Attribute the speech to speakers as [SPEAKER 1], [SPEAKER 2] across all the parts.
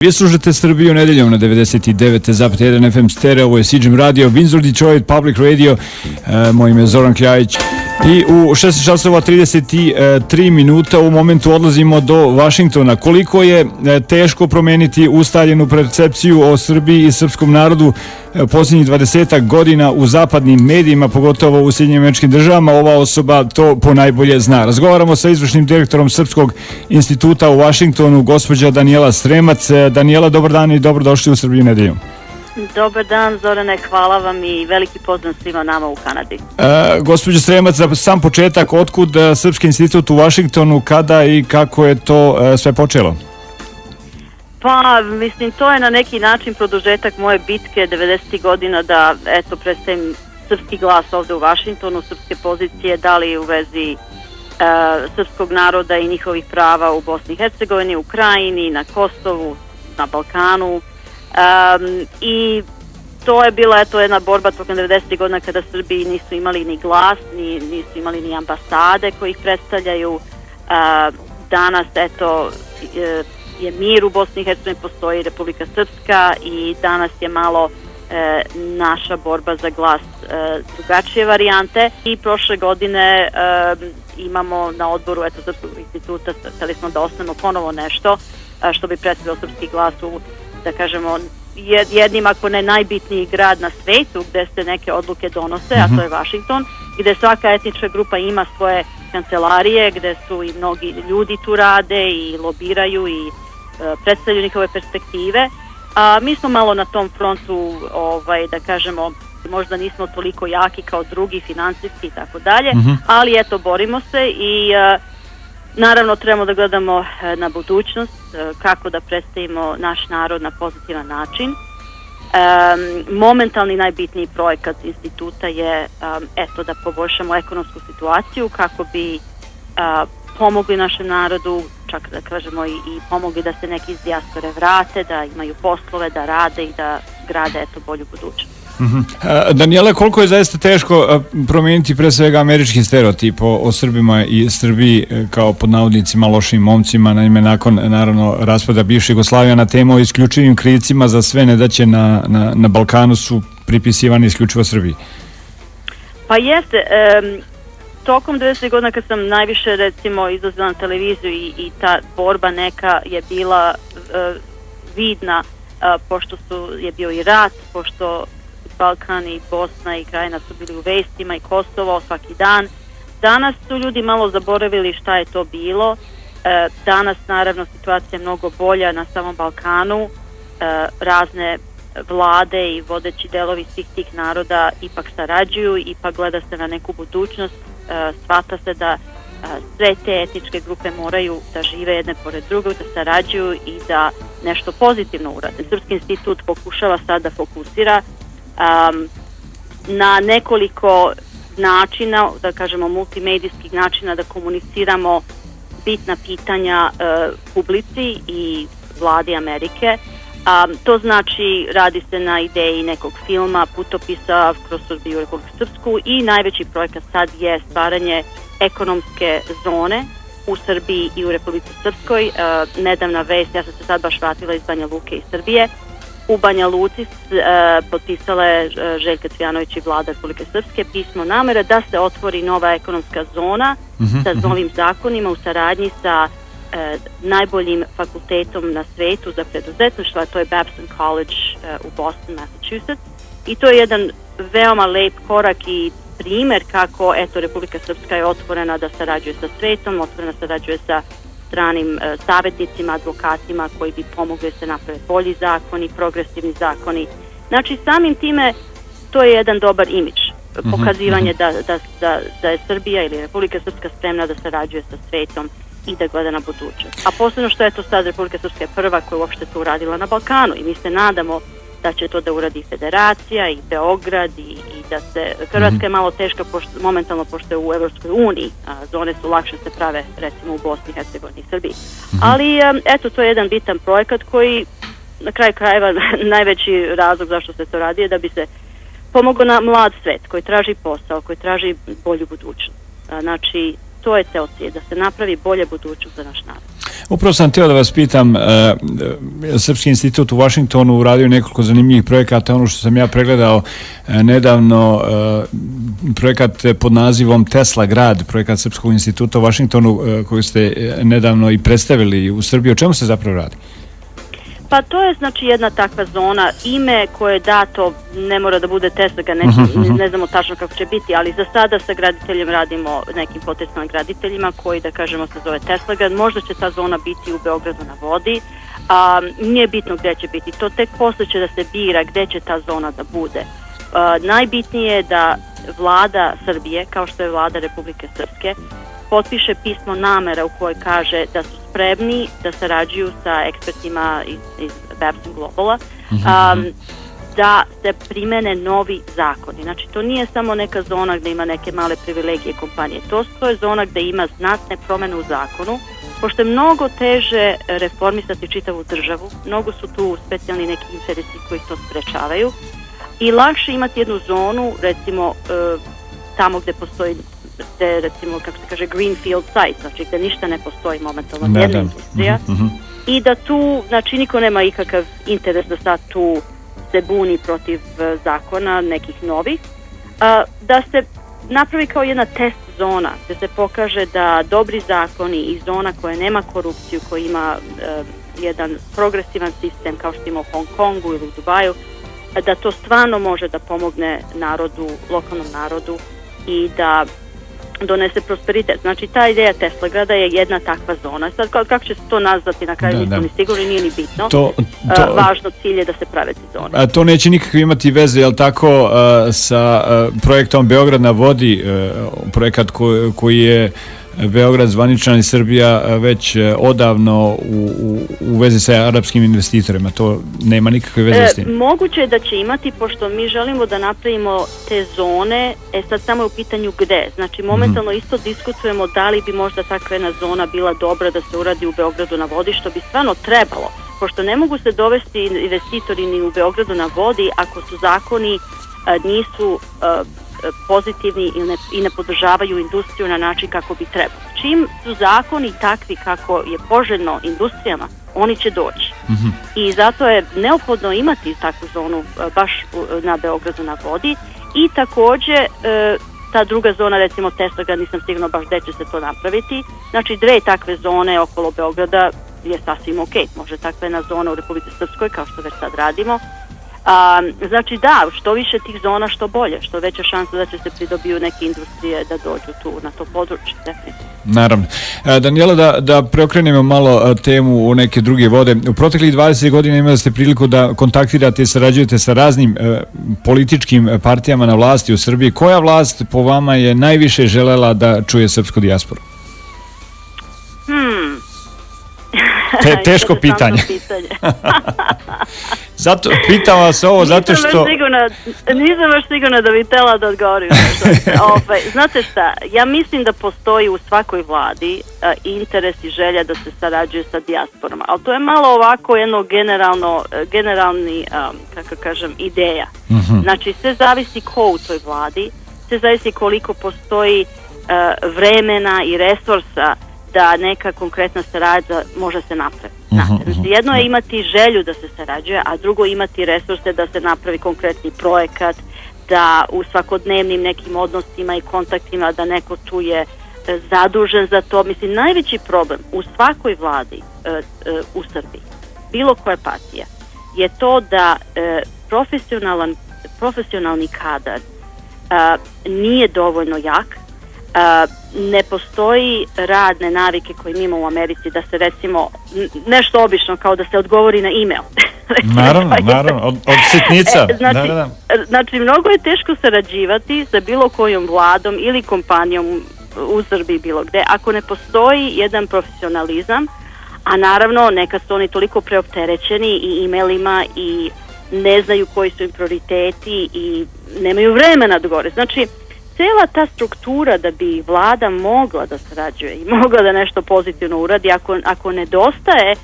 [SPEAKER 1] Vi slušate Srbiju nedeljom na 99,1 FM stereo, ovo je CGM Radio, Windsor Detroit Public Radio, moj ime je Zoran Kljajić i u 16 časova 33 minuta u momentu odlazimo do Vašingtona. Koliko je teško promeniti ustaljenu percepciju o Srbiji i srpskom narodu posljednjih 20 godina u zapadnim medijima, pogotovo u Sjedinjenim Američkim Državama, ova osoba to ponajbolje zna. Razgovaramo sa izvršnim direktorom Srpskog instituta u Vašingtonu, gospođa Danijela Stremac. Danijela, dobar dan i dobrodošli u Srbiju nedeljom.
[SPEAKER 2] Dobar dan, Zorane, hvala vam i veliki pozdrav svima nama u Kanadi.
[SPEAKER 1] Gospođo Stremac, za sam početak, otkud Srpski institut u Vašingtonu, kada i kako je to sve počelo?
[SPEAKER 2] Pa, mislim, to je na neki način produžetak moje bitke 90. godina da, eto, predstavim srpski glas ovde u Vašingtonu, srpske pozicije, da li u vezi srpskog naroda i njihovih prava u Bosni i Hercegovini, u Krajini, na Kosovu, na Balkanu. I to je bila jedna borba tokom 90. godina kada Srbiji nisu imali ni glas, nisu imali ni ambasade koji ih predstavljaju. Danas, eto, je mir u Bosni i Hercegovini, postoji Republika Srpska i danas je malo naša borba za glas drugačije varijante. I prošle godine imamo na odboru Srpskog instituta, hteli smo da osnovimo ponovo nešto što bi predstavljao srpski glas u, da kažemo, jednim, ako ne najbitniji grad na svetu gde se neke odluke donose, a to je Vašington, gde svaka etnička grupa ima svoje kancelarije, gde su i mnogi ljudi tu rade i lobiraju i predstavljaju njihove perspektive. Mi smo malo na tom frontu, da kažemo, možda nismo toliko jaki kao drugi, finansijski i tako dalje, ali eto, borimo se i naravno trebamo da gledamo na budućnost, kako da predstavimo naš narod na pozitivan način. Momentalni najbitniji projekat instituta je da poboljšamo ekonomsku situaciju kako bi pomogli našem narodu, čak da kažemo i pomogli da se neki iz dijaspore vrate, da imaju poslove, da rade i da grade bolju budućnost.
[SPEAKER 1] Danijela, koliko je zaista teško promijeniti pre svega američki stereotip o Srbima i Srbiji kao pod navodnicima lošim momcima, naime nakon naravno raspada bivše Jugoslavije, na temu o isključivim krivcima za sve nedaće na Balkanu su pripisivani isključivo Srbiji?
[SPEAKER 2] Pa jeste, tokom 20 godina kad sam najviše recimo izlazila na televiziju i ta borba neka je bila vidna, pošto je bio i rat, pošto Balkan i Bosna i Krajina su bili u vestima i Kosovo svaki dan. Danas su ljudi malo zaboravili šta je to bilo. Danas naravno situacija je mnogo bolja na samom Balkanu. Razne vlade i vodeći delovi svih tih naroda ipak sarađuju, ipak gleda se na neku budućnost. Shvata se da sve te etničke grupe moraju da žive jedne pored drugog, da sarađuju i da nešto pozitivno urade. Srpski institut pokušava sad da fokusira na nekoliko načina, da kažemo multimedijskih načina, da komuniciramo bitna pitanja publici i vladi Amerike. To znači, radi se na ideji nekog filma, putopisa kroz Srbiju i Republiku Srpsku i najveći projekat sad je stvaranje ekonomske zone u Srbiji i u Republici Srpskoj. Nedavna vest, ja sam se sad baš vratila iz Banja Luke i Srbije. U Banja Luci potpisala je Željka Cvijanović i vlada Republike Srpske pismo namere da se otvori nova ekonomska zona sa novim zakonima u saradnji sa najboljim fakultetom na svetu za preduzetništvo, a to je Babson College u Boston, Massachusetts. I to je jedan veoma lep korak i primer kako Republika Srpska je otvorena da sarađuje sa svetom, otvorena sarađuje sa stranim savjetnicima, advokatima koji bi pomogli se naprave bolji zakoni, progresivni zakoni. Znači samim time to je jedan dobar imidž, pokazivanje da je Srbija ili Republika Srpska spremna da sarađuje sa svetom i da gleda na budućnost. A posebno što je to sad Republika Srpska je prva koja je uopšte to uradila na Balkanu i mi se nadamo da će to da uradi Federacija i Beograd i da se, Hrvatska je malo teška momentalno pošto je u Evropskoj uniji, zone su lakše se prave recimo u Bosni, Hercegovini i Srbiji. Ali eto, to je jedan bitan projekat koji na kraju krajeva najveći razlog zašto se to radi je da bi se pomogao na mlad svet koji traži posao, koji traži bolju budućnost. Znači, to je ceo cilj, da se napravi bolja budućnost za naš narod.
[SPEAKER 1] Upravo sam htio da vas pitam, Srpski institut u Vašingtonu uradio nekoliko zanimljivih projekata, ono što sam ja pregledao nedavno, projekat pod nazivom Tesla grad, projekat Srpskog instituta u Vašingtonu koji ste nedavno i predstavili u Srbiji. O čemu se zapravo radi?
[SPEAKER 2] Pa to je znači jedna takva zona, ime koje je dato ne mora da bude Tesla, ne znamo tačno kako će biti, ali za sada sa graditeljem radimo nekim potencijalnim graditeljima koji da kažemo se zove Tesla grad, možda će ta zona biti u Beogradu na vodi, nije bitno gdje će biti, to tek posle će da se bira gdje će ta zona da bude. Najbitnije je da vlada Srbije, kao što je vlada Republike Srpske, potpiše pismo namera u kojoj kaže da su spremni da sarađuju sa ekspertima iz Babson Globala, da se primene novi zakoni. Znači, to nije samo neka zona gdje ima neke male privilegije kompanije. To je zona gdje ima znatne promjene u zakonu, pošto je mnogo teže reformisati čitavu državu. Mnogo su tu specijalni neki interesi koji to sprečavaju i lakše imati jednu zonu, recimo tamo gdje postoji recimo, kako se kaže, greenfield site, znači gdje ništa ne postoji momentalno, jedna industrija, i da tu, znači, niko nema ikakav interes da sad tu se buni protiv zakona nekih novih, da se napravi kao jedna test zona, gdje se pokaže da dobri zakoni i zona koja nema korupciju, koja ima jedan progresivan sistem kao što ima u Hong Kongu ili u Dubaju, da to stvarno može da pomogne narodu, lokalnom narodu i da donese prosperitet. Znači, ta ideja Tesla grada je jedna takva zona. Sad, kako će se to nazvati na kraju, nisam ni sigurno, nije ni bitno. Važno cilj je da se prave te zone.
[SPEAKER 1] To neće nikakve imati veze, jel tako, sa projektom Beograd na vodi, projekat koji je Beograd zvaničan i Srbija već odavno u vezi sa arapskim investitorima. To nema nikakve veze s tim.
[SPEAKER 2] Moguće je da će imati, pošto mi želimo da napravimo te zone, sad samo je u pitanju gde. Znači, momentalno isto diskutujemo da li bi možda takva jedna zona bila dobra da se uradi u Beogradu na vodi, što bi stvarno trebalo. Pošto ne mogu se dovesti investitori ni u Beogradu na vodi ako su zakoni nisu pozitivni i ne podržavaju industriju na način kako bi trebalo. Čim su zakoni takvi kako je poželjno industrijama, oni će doći. I zato je neophodno imati takvu zonu baš na Beogradu na vodi i također ta druga zona, recimo Tesla, nisam sigurno baš gdje će se to napraviti. Znači, dve takve zone okolo Beograda je sasvim ok. Može takva jedna zona u Republici Srpskoj, kao što već sad radimo. Znači da, što više tih zona, što bolje, što veća šansa da će se pridobiju neke industrije da dođu tu na to područje.
[SPEAKER 1] Naravno. Danijela, da preokrenemo malo temu u neke druge vode. U proteklih 20 godina imali ste priliku da kontaktirate i sarađujete sa raznim političkim partijama na vlasti u Srbiji. Koja vlast po vama je najviše želela da čuje srpsku dijasporu? Teško pitanje. Zato pitam vas ovo, zato što...
[SPEAKER 2] Nisam baš sigurna da bi htjela da odgovorim. Znate šta, ja mislim da postoji u svakoj vladi interes i želja da se sarađuje sa dijasporom, ali to je malo ovako jedno generalni, kako kažem, ideja. Znači, sve zavisi ko u toj vladi, sve zavisi koliko postoji vremena i resursa da neka konkretna saradnja može se napraviti. Znači, jedno je imati želju da se sarađuje, a drugo imati resurse da se napravi konkretni projekat, da u svakodnevnim nekim odnosima i kontaktima da neko tu je zadužen za to. Mislim, najveći problem u svakoj vladi u Srbiji, bilo koja partija, je to da profesionalni kadar nije dovoljno jak. Ne postoji radne navike koje mi imamo u Americi, da se recimo nešto obično kao da se odgovori na e-mail.
[SPEAKER 1] Naravno, od sitnica.
[SPEAKER 2] Znači, mnogo je teško sarađivati sa bilo kojom vladom ili kompanijom u Srbiji bilo gde, ako ne postoji jedan profesionalizam, a naravno nekad su oni toliko preopterećeni i e-mailima i ne znaju koji su im prioriteti i nemaju vremena da govore. Znači, cijela ta struktura da bi vlada mogla da sarađuje i mogla da nešto pozitivno uradi, ako nedostaje,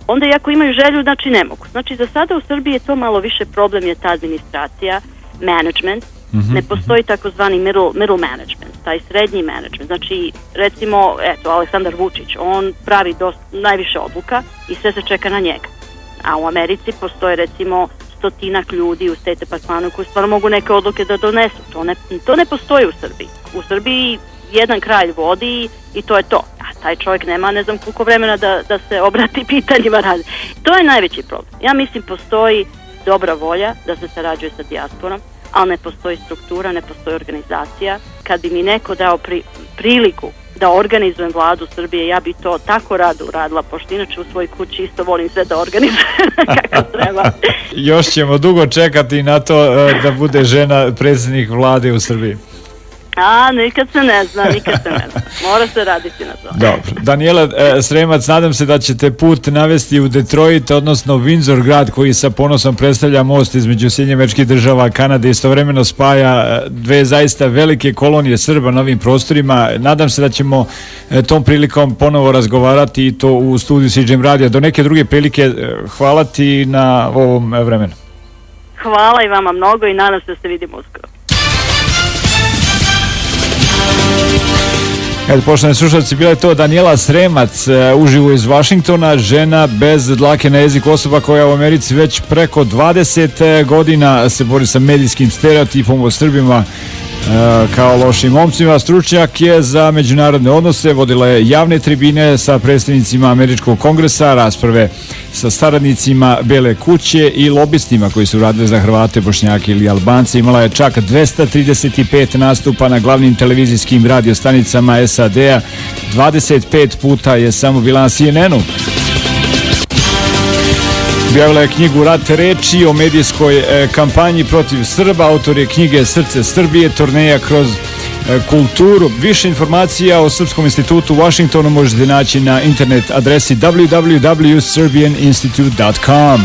[SPEAKER 2] onda i ako imaju želju, znači ne mogu. Znači, za sada u Srbiji je to malo više problem, je ta administracija, management, Ne postoji takozvani middle management, taj srednji management. Znači, recimo, eto, Aleksandar Vučić, on pravi najviše odluka i sve se čeka na njega. A u Americi postoje, recimo, 100-ak ljudi u State Departmentu koji stvarno mogu neke odluke da donesu. To ne postoji u Srbiji. U Srbiji jedan kralj vodi i to je to. A taj čovjek nema ne znam koliko vremena da se obrati pitanjima radi. To je najveći problem. Ja mislim postoji dobra volja da se sarađuje sa dijasporom, ali ne postoji struktura, ne postoji organizacija. Kad bi mi neko dao priliku da organizujem vladu Srbije, ja bi to tako rado uradila, pošto inače u svojoj kući isto volim sve da organizujem kako treba.
[SPEAKER 1] Još ćemo dugo čekati na to da bude žena predsjednik vlade u Srbiji.
[SPEAKER 2] Nikad se ne zna. Mora se raditi na to.
[SPEAKER 1] Dobro. Danijela Sremac, nadam se da ćete put navesti u Detroit, odnosno Windsor grad koji sa ponosom predstavlja most između Sjedinjenih Američkih Država, Kanade i istovremeno spaja dve zaista velike kolonije Srba na ovim prostorima. Nadam se da ćemo tom prilikom ponovo razgovarati i to u studiju CJM radija. Do neke druge prilike, hvala ti na ovom vremenu.
[SPEAKER 2] Hvala i vama mnogo i nadam se da se vidimo uskoro.
[SPEAKER 1] Poštovani slušalci, bila je to Danijela Sremac, uživo iz Vašingtona, žena bez dlake na jeziku, osoba koja u Americi već preko 20 godina se bori sa medijskim stereotipom o Srbima kao lošim momcima. Stručnjak je za međunarodne odnose, vodila je javne tribine sa predstavnicima Američkog kongresa, rasprave sa saradnicima Bele kuće i lobistima koji su radili za Hrvate, Bošnjake ili Albance. Imala je čak 235 nastupa na glavnim televizijskim radiostanicama SAD-a. 25 puta je samo bila na CNN-u. Objavila je knjigu Rat reči o medijskoj kampanji protiv Srba. Autor je knjige Srce Srbije, turneja kroz kulturu. Više informacija o Srpskom institutu u Washingtonu možete naći na internet adresi www.serbianinstitute.com.